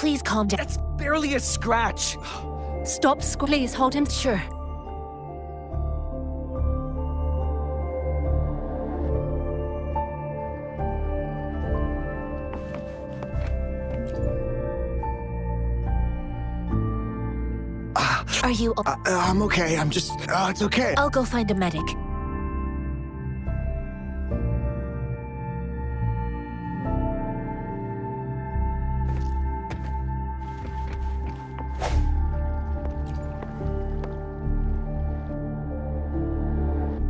Please calm down. That's barely a scratch. Stop, please hold him. Sure. Are you... I'm okay. I'm just... it's okay. I'll go find a medic.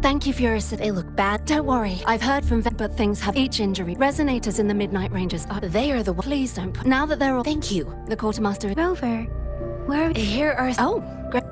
Thank you for your assist. They look bad. Don't worry. I've heard from vet, but things have each injury. Resonators in the Midnight Rangers are... They are the... Please don't put... Now that they're all... Thank you. The quartermaster... Rover, where... Here are... Oh, great.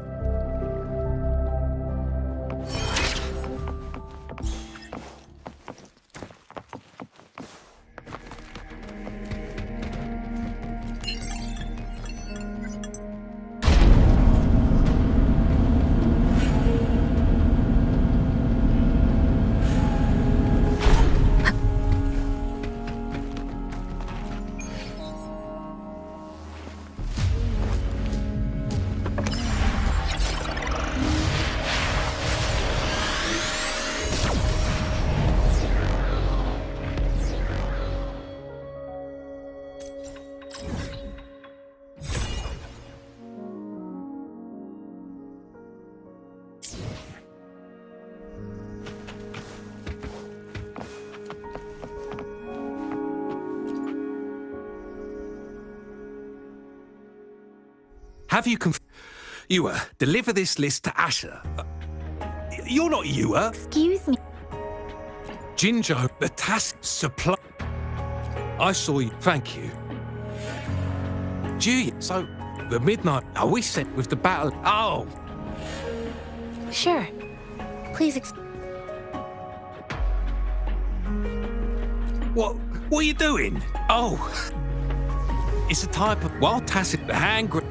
Have you Ewer, deliver this list to Asher. You're not Ewer. Excuse me. Ginger, the task supply. I saw you. Thank you. Gee, so the midnight. Are we set with the battle? Oh. Sure. Please What are you doing? Oh. It's a type of wild tacit, the hand grip.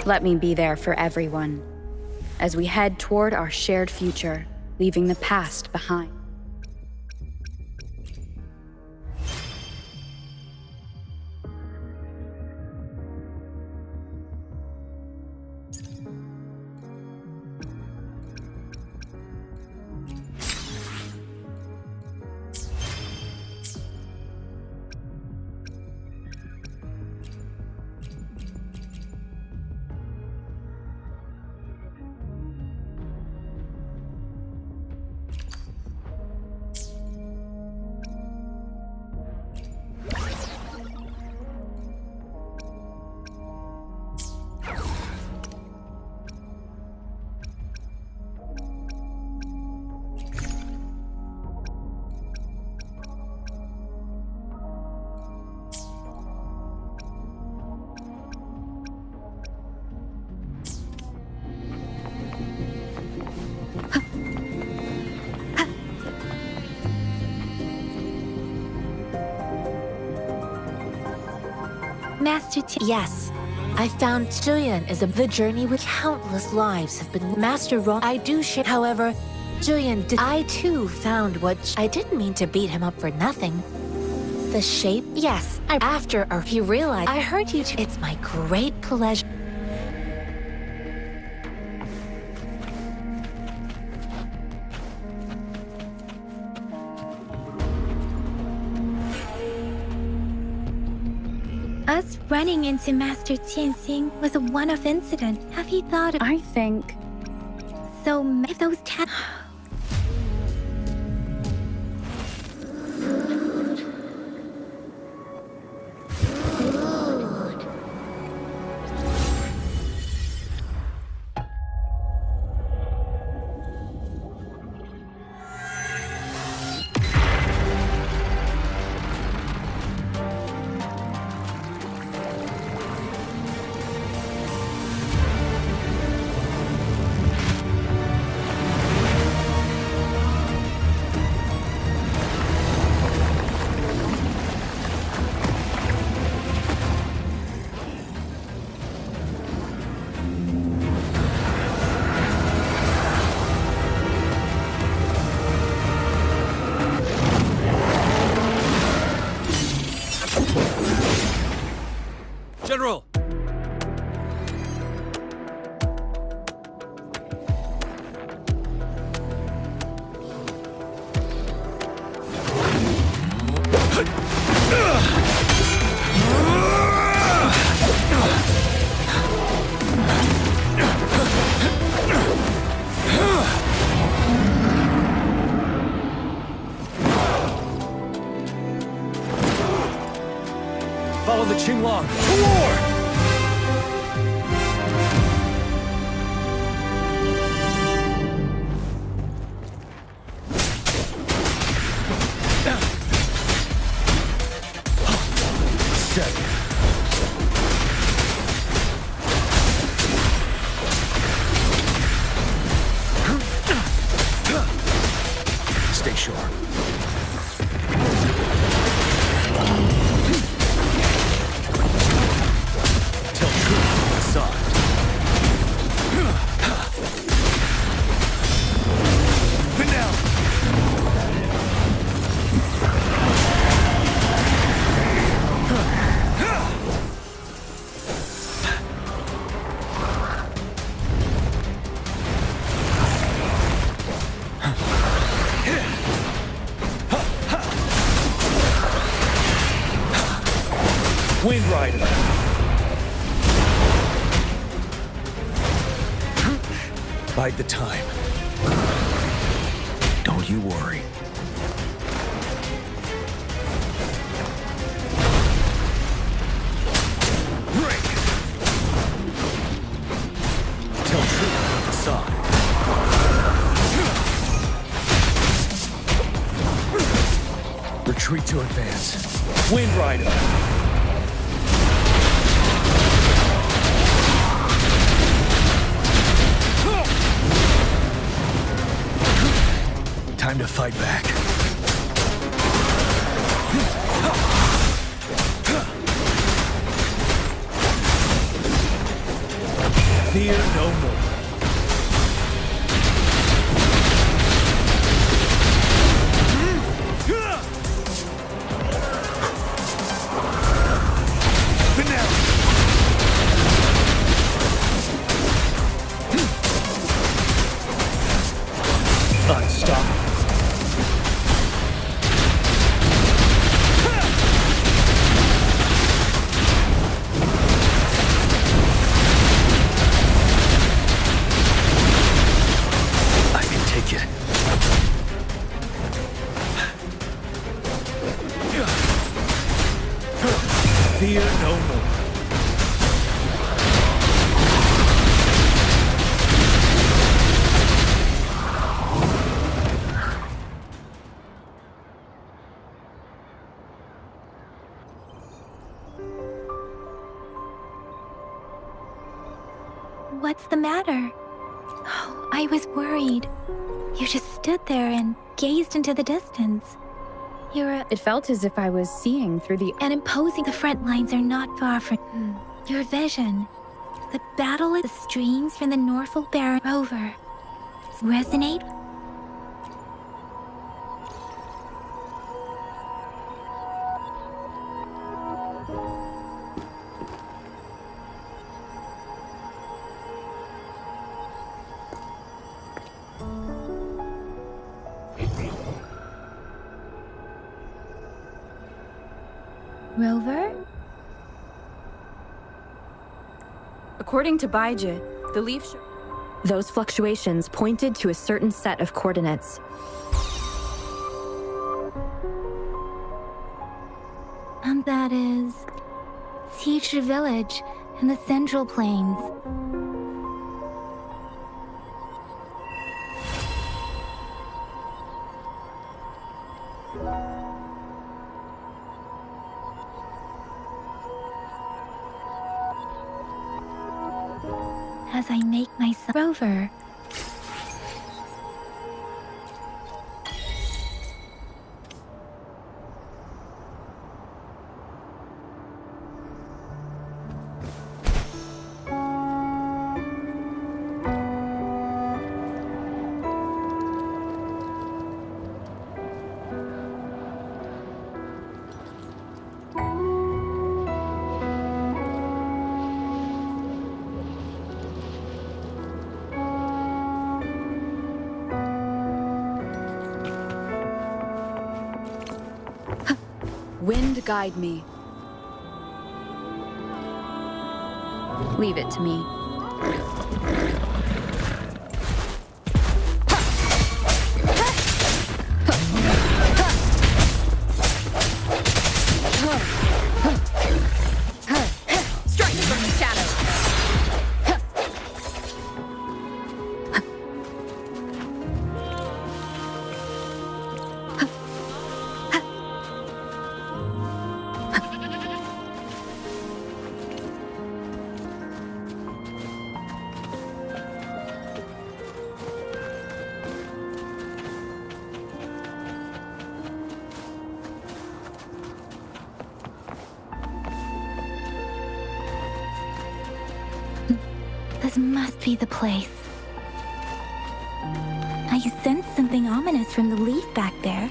Let me be there for everyone. as we head toward our shared future, leaving the past behind. Master T. Yes. I found Julian is the journey with countless lives have been Master Ron. I do share. However, Julian did. I too found what I didn't mean to beat him up for nothing. The shape? Yes. After he realized I heard you too. It's my great pleasure. Us running into Master Tianxing was a one-off incident. Have you thought of... I think... So if those General! Follow the Qinglong to war! Stay sharp. Tell truth on the side. Vanilla! Wind Rider. Bide the time. Don't you worry. Break! Tell truth on the side. Retreat to advance. Wind Rider. Time to fight back. Fear no more. What's the matter? Oh, I was worried. You just stood there and gazed into the distance. It felt as if I was seeing through the... And imposing. The front lines are not far from your vision. The battle of the streams from the Norfolk Baron Rover. Resonate? Rover? According to Baiji, the leaf... Those fluctuations pointed to a certain set of coordinates. And that is... Teacher Village in the Central Plains. As I make myself Rover. Wind guide me. Leave it to me. Strike from the shadows. This must be the place. I sense something ominous from the leaf back there.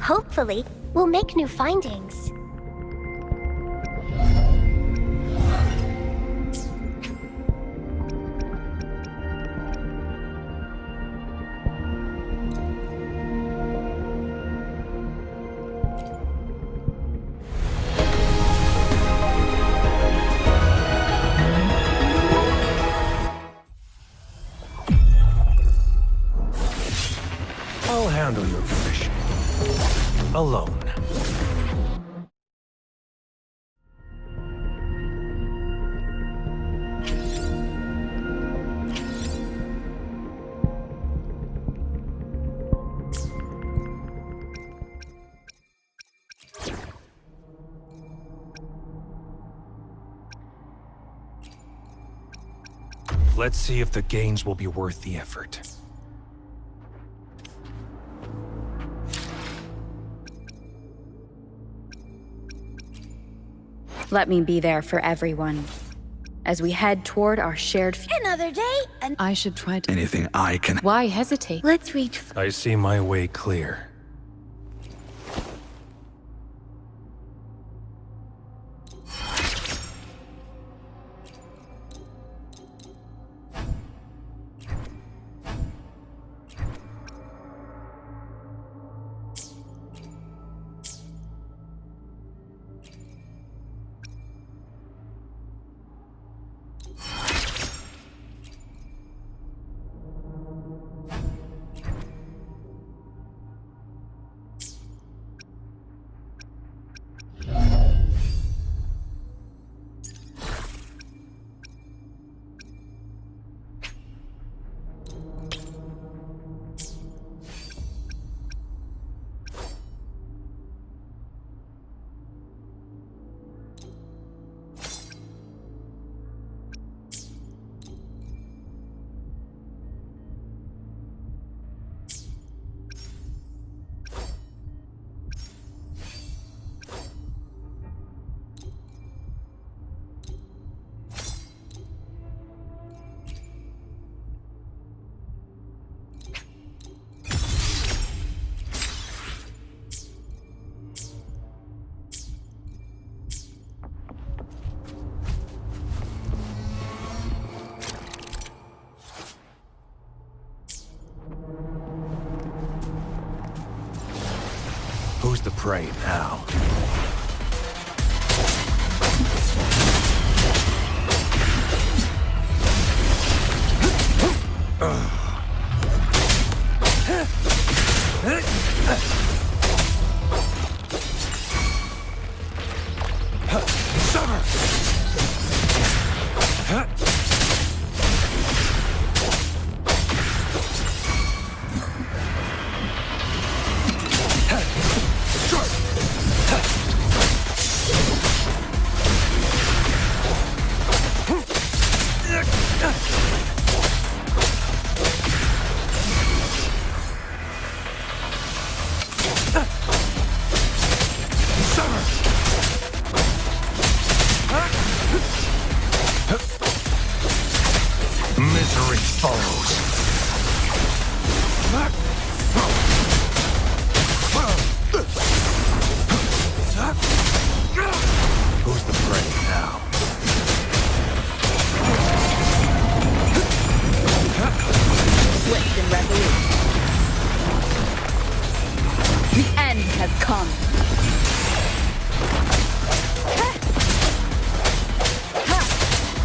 Hopefully, we'll make new findings. alone. Let's see if the gains will be worth the effort. Let me be there for everyone. As we head toward our shared Another day, and I should try to... Anything I can... Why hesitate? let's reach. I see my way clear. Who's the prey now? Misery follows. Who's the prey now? Swift and resolute. The end has come.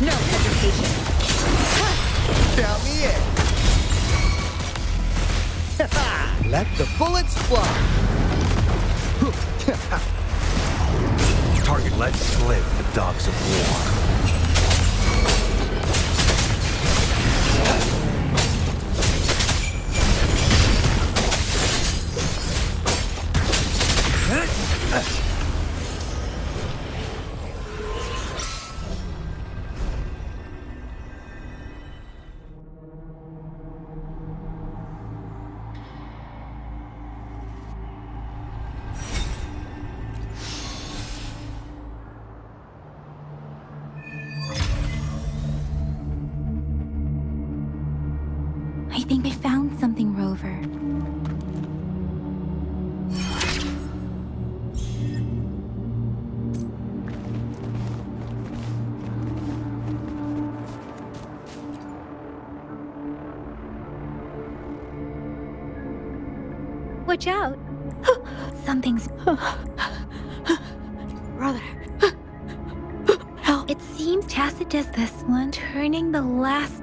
No hesitation. Count me in. Let the bullets fly. Target let slip the dogs of war. I think I found something, Rover. Watch out! Something's... Brother... Help! It seems Tacitus this one, turning the last...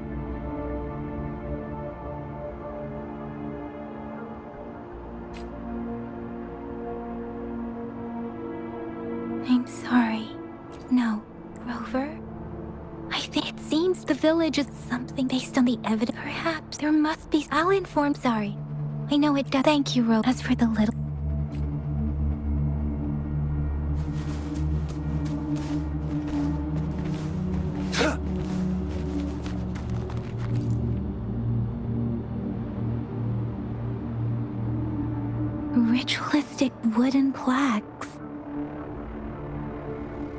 I'm sorry. No, Rover? I think it seems the village is something based on the evidence. Perhaps there must be. I'll inform. Sorry. I know it does. Thank you, Rover. As for the little. Ritualistic wooden plaques.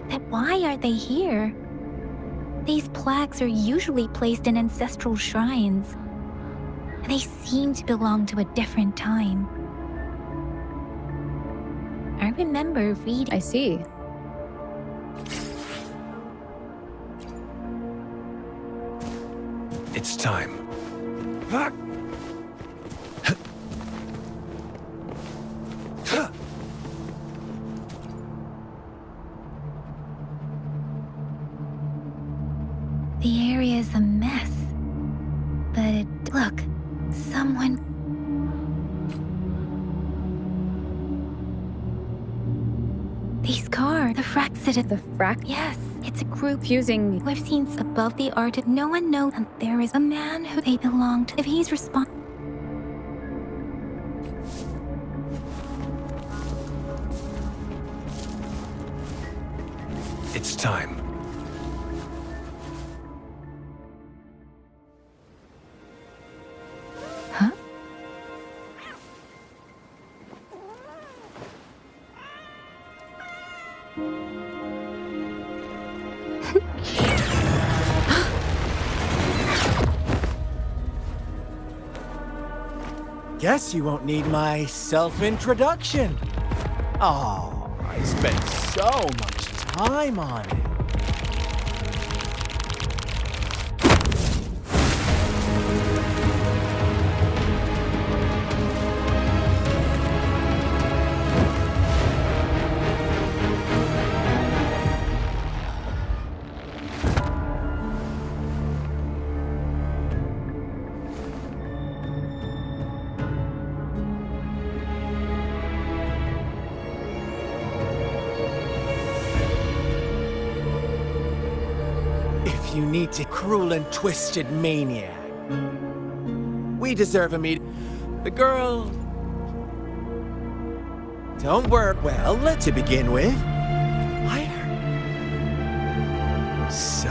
But why are they here? These plaques are usually placed in ancestral shrines. They seem to belong to a different time. I remember reading. I see. It's time. The area is a mess. But look, someone. These cars, the Fraxita. The Frax? Yes, it's a group Fusing. we've seen above the art. No one knows, and there is a man who they belong to. If he's responsible. It's time. Huh? Guess you won't need my self-introduction. Oh, I spent so much time on it. You need to cruel and twisted maniac. We deserve a meet. The girl. Don't worry. Well, let's begin with. So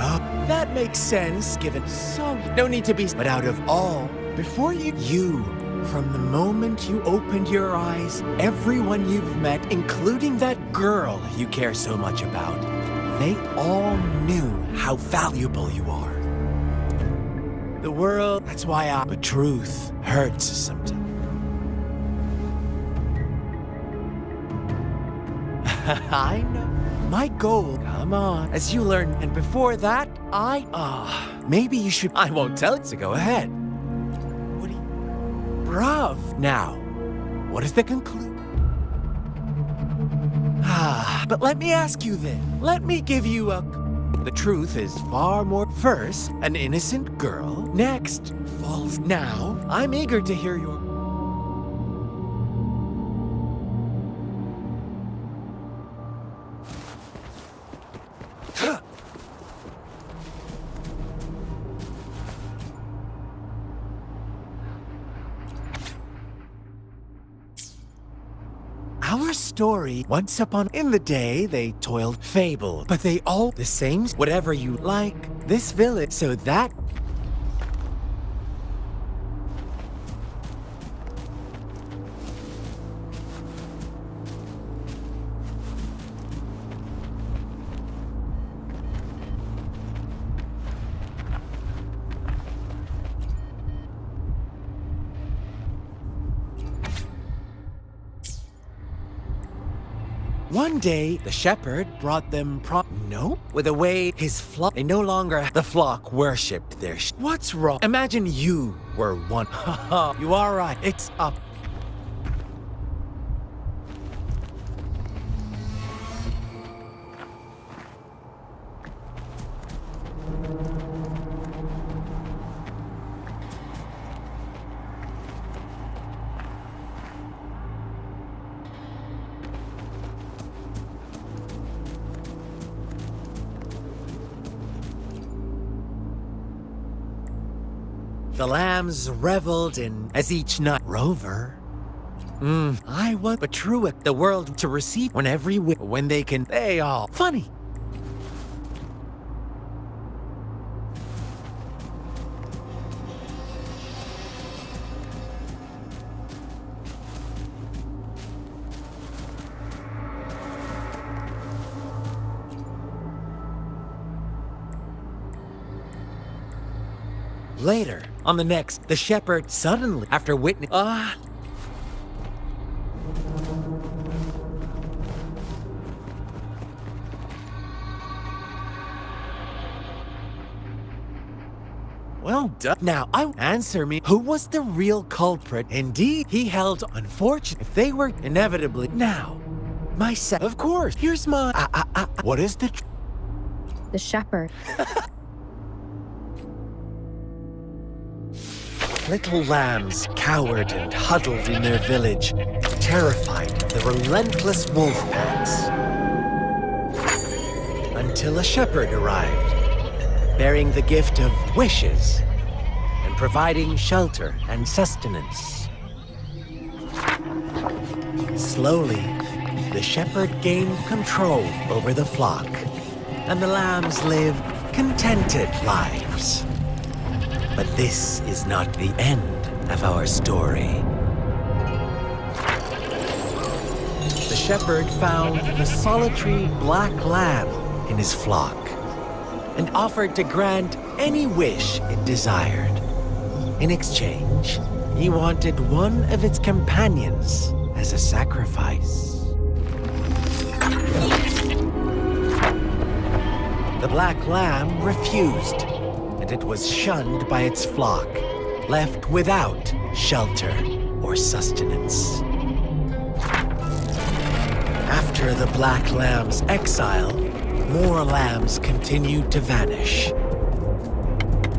that makes sense, given. So no need to be. But out of all, before you, from the moment you opened your eyes, everyone you've met, including that girl you care so much about. They all knew how valuable you are. The world, that's why the truth hurts sometimes. I know. My goal, come on, as you learn, and before that, maybe you should, I won't tell it, so go ahead. What do you, bruv. Now, what is the conclusion? But let me ask you then. Let me give you the truth is far more. First, an innocent girl. Next, falls. Now, I'm eager to hear your. Our story, once upon in the day, they toiled fable, but they all the same, whatever you like, this village, so that. One day, the shepherd brought them No? With a way his flock, they no longer, the flock worshipped their What's wrong? Imagine you were one. Haha, you are right. It's up. the lambs reveled in as each night. Rover? I was but true at the world to receive when when they can, they all funny. Later, on the next, the shepherd suddenly, after witnessing, well done. Now, answer me, who was the real culprit? Indeed, he held unfortunate. If they were inevitably, now, myself, of course, here's my, what is the shepherd. Little lambs cowered and huddled in their village, terrified of the relentless wolf packs. Until a shepherd arrived, bearing the gift of wishes and providing shelter and sustenance. Slowly, the shepherd gained control over the flock, and the lambs lived contented lives. But this is not the end of our story. The shepherd found the solitary black lamb in his flock and offered to grant any wish it desired. In exchange, he wanted one of its companions as a sacrifice. The black lamb refused, and it was shunned by its flock, left without shelter or sustenance. After the black lamb's exile, more lambs continued to vanish.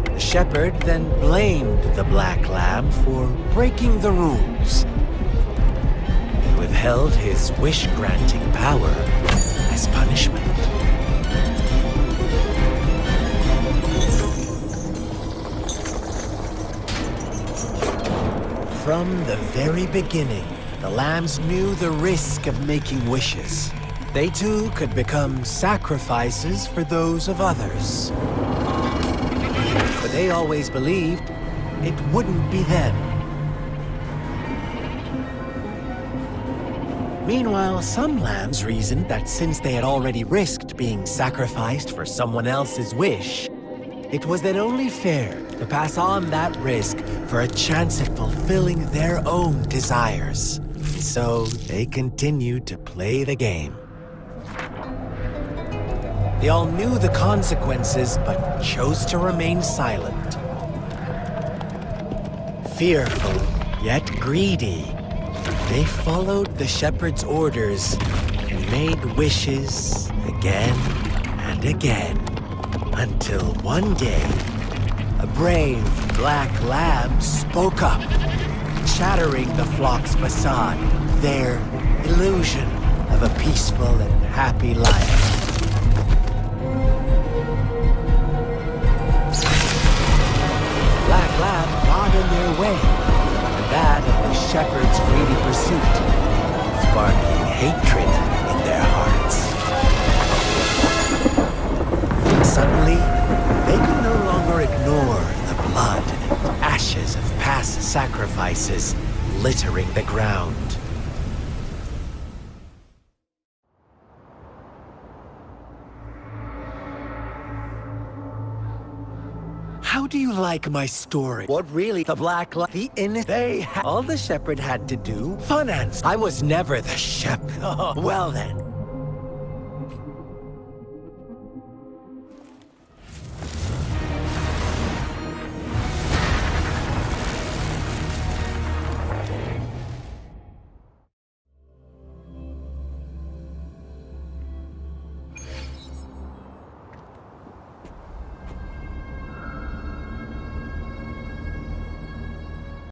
The shepherd then blamed the black lamb for breaking the rules and withheld his wish-granting power as punishment. From the very beginning, the lambs knew the risk of making wishes. They too could become sacrifices for those of others. But they always believed it wouldn't be them. Meanwhile, some lambs reasoned that since they had already risked being sacrificed for someone else's wish, it was then only fair to pass on that risk for a chance at fulfilling their own desires. So they continued to play the game. They all knew the consequences, but chose to remain silent. Fearful, yet greedy, they followed the shepherd's orders and made wishes again and again, until one day, a brave black lamb spoke up, shattering the flock's facade, their illusion of a peaceful and happy life. Black lamb got in their way, and that of the shepherd's greedy pursuit, sparking hatred in their hearts. Suddenly, they could no longer ignore the blood and ashes of past sacrifices littering the ground. How do you like my story? What really the black the innocent all the shepherd had to do? Fun ants. I was never the shepherd. Oh, well then.